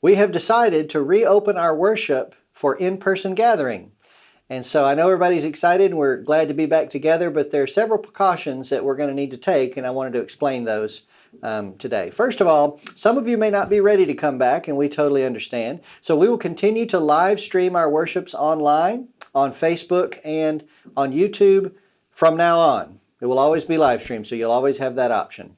we have decided to reopen our worship for in-person gathering. And so I know everybody's excited and we're glad to be back together, but there are several precautions that we're going to need to take, and I wanted to explain those today. First of all, some of you may not be ready to come back, and we totally understand. So we will continue to live stream our worships online, on Facebook and on YouTube from now on. It will always be live streamed, so you'll always have that option.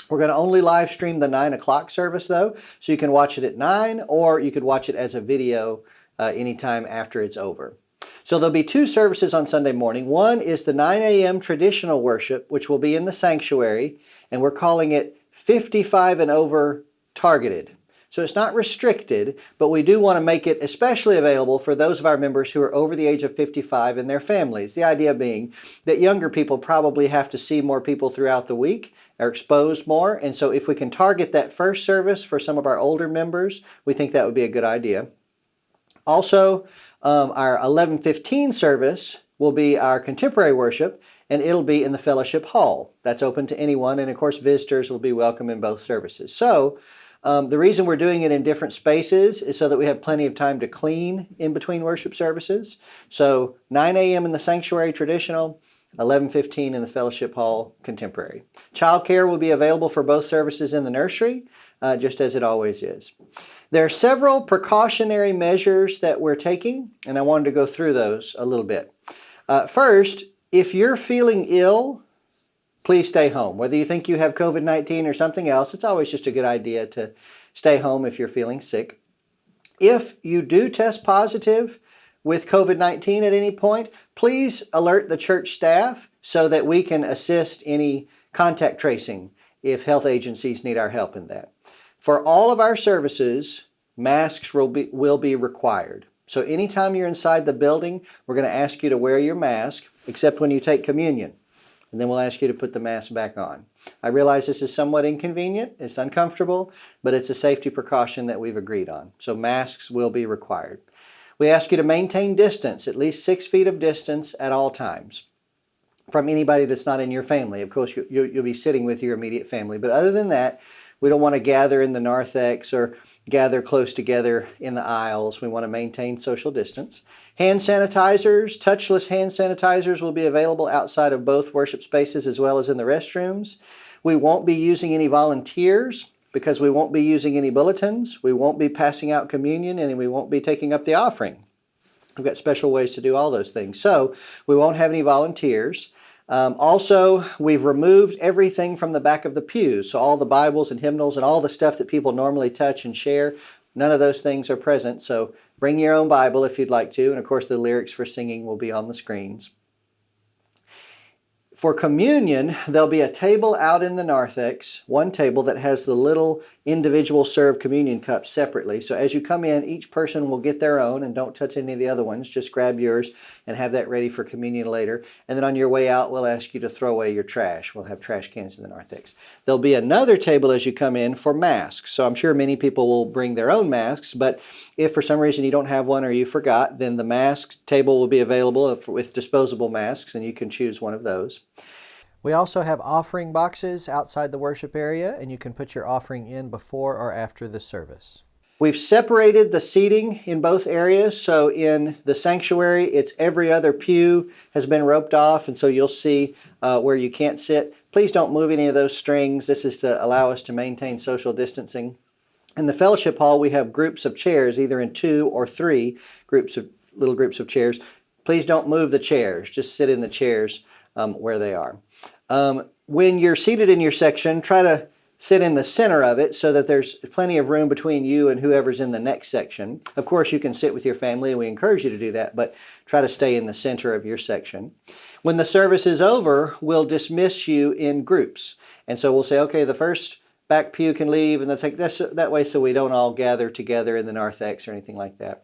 We're going to only live stream the 9 o'clock service though, so you can watch it at 9, or you could watch it as a video anytime after it's over. So there'll be 2 services on Sunday morning. One is the 9 a.m. traditional worship, which will be in the sanctuary, and we're calling it 55 and over targeted. So it's not restricted, but we do want to make it especially available for those of our members who are over the age of 55 and their families. The idea being that younger people probably have to see more people throughout the week, are exposed more, and so if we can target that first service for some of our older members, we think that would be a good idea. Also, our 11:15 service will be our contemporary worship, and it'll be in the fellowship hall. That's open to anyone, and of course visitors will be welcome in both services. So the reason we're doing it in different spaces is so that we have plenty of time to clean in between worship services. So 9 a.m. in the sanctuary traditional, 11:15 in the fellowship hall contemporary. Childcare will be available for both services in the nursery, just as it always is. There are several precautionary measures that we're taking, and I wanted to go through those a little bit. First, if you're feeling ill, please stay home. Whether you think you have COVID-19 or something else, it's always just a good idea to stay home if you're feeling sick. If you do test positive with COVID-19 at any point, please alert the church staff so that we can assist any contact tracing if health agencies need our help in that. For all of our services, masks will be required. So anytime you're inside the building, we're going to ask you to wear your mask, except when you take communion. And then we'll ask you to put the mask back on. I realize this is somewhat inconvenient, it's uncomfortable, but it's a safety precaution that we've agreed on. So masks will be required. We ask you to maintain distance, at least 6 feet of distance at all times from anybody that's not in your family. Of course, you'll be sitting with your immediate family, but other than that, we don't want to gather in the narthex or gather close together in the aisles. We want to maintain social distance. Hand sanitizers, touchless hand sanitizers will be available outside of both worship spaces as well as in the restrooms. We won't be using any volunteers because we won't be using any bulletins. We won't be passing out communion, and we won't be taking up the offering. We've got special ways to do all those things. So we won't have any volunteers. Also, we've removed everything from the back of the pews. So all the Bibles and hymnals and all the stuff that people normally touch and share, none of those things are present. So bring your own Bible if you'd like to. And of course, the lyrics for singing will be on the screens. For communion, there'll be a table out in the narthex, one table that has the little individual served communion cups separately. So as you come in, each person will get their own, and don't touch any of the other ones. Just grab yours and have that ready for communion later. And then on your way out, we'll ask you to throw away your trash. We'll have trash cans in the narthex. There'll be another table as you come in for masks. So I'm sure many people will bring their own masks, but if for some reason you don't have one or you forgot, then the mask table will be available with disposable masks, and you can choose one of those. We also have offering boxes outside the worship area, and you can put your offering in before or after the service. We've separated the seating in both areas. So in the sanctuary, it's every other pew has been roped off, and so you'll see where you can't sit. Please don't move any of those strings. This is to allow us to maintain social distancing. In the fellowship hall, we have groups of chairs, either in 2 or 3 little groups of chairs. Please don't move the chairs. Just sit in the chairs where they are. When you're seated in your section, try to sit in the center of it so that there's plenty of room between you and whoever's in the next section. Of course, you can sit with your family, and we encourage you to do that, but try to stay in the center of your section. When the service is over, we'll dismiss you in groups. And so we'll say, okay, the first back pew can leave, and that's that way so we don't all gather together in the narthex or anything like that.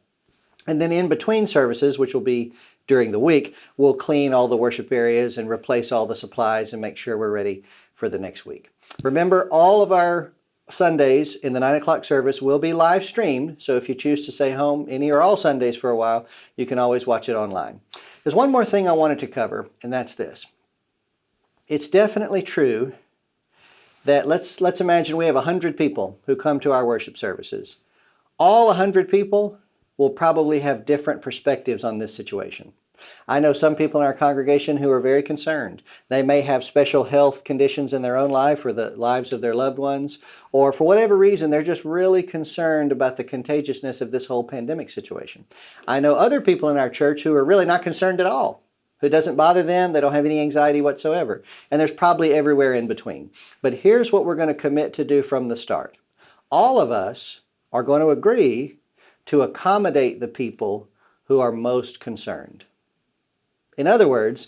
And then in between services, which will be during the week, we'll clean all the worship areas and replace all the supplies and make sure we're ready for the next week. Remember, all of our Sundays in the 9 o'clock service will be live streamed, so if you choose to stay home any or all Sundays for a while, you can always watch it online. There's one more thing I wanted to cover, and that's this. It's definitely true that let's imagine we have 100 people who come to our worship services. all 100 people will probably have different perspectives on this situation. I know some people in our congregation who are very concerned. They may have special health conditions in their own life or the lives of their loved ones, or for whatever reason, they're just really concerned about the contagiousness of this whole pandemic situation. I know other people in our church who are really not concerned at all, who doesn't bother them, they don't have any anxiety whatsoever. And there's probably everywhere in between. But here's what we're going to commit to do from the start. All of us are going to agree to accommodate the people who are most concerned. In other words,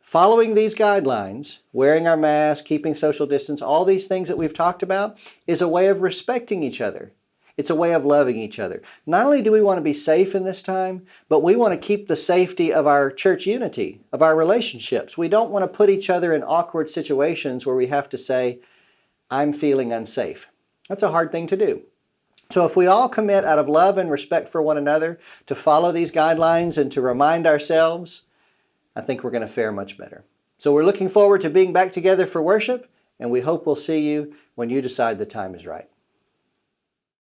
following these guidelines, wearing our mask, keeping social distance, all these things that we've talked about is a way of respecting each other. It's a way of loving each other. Not only do we want to be safe in this time, but we want to keep the safety of our church unity, of our relationships. We don't want to put each other in awkward situations where we have to say, I'm feeling unsafe. That's a hard thing to do. So if we all commit out of love and respect for one another to follow these guidelines and to remind ourselves, I think we're going to fare much better. So we're looking forward to being back together for worship, and we hope we'll see you when you decide the time is right.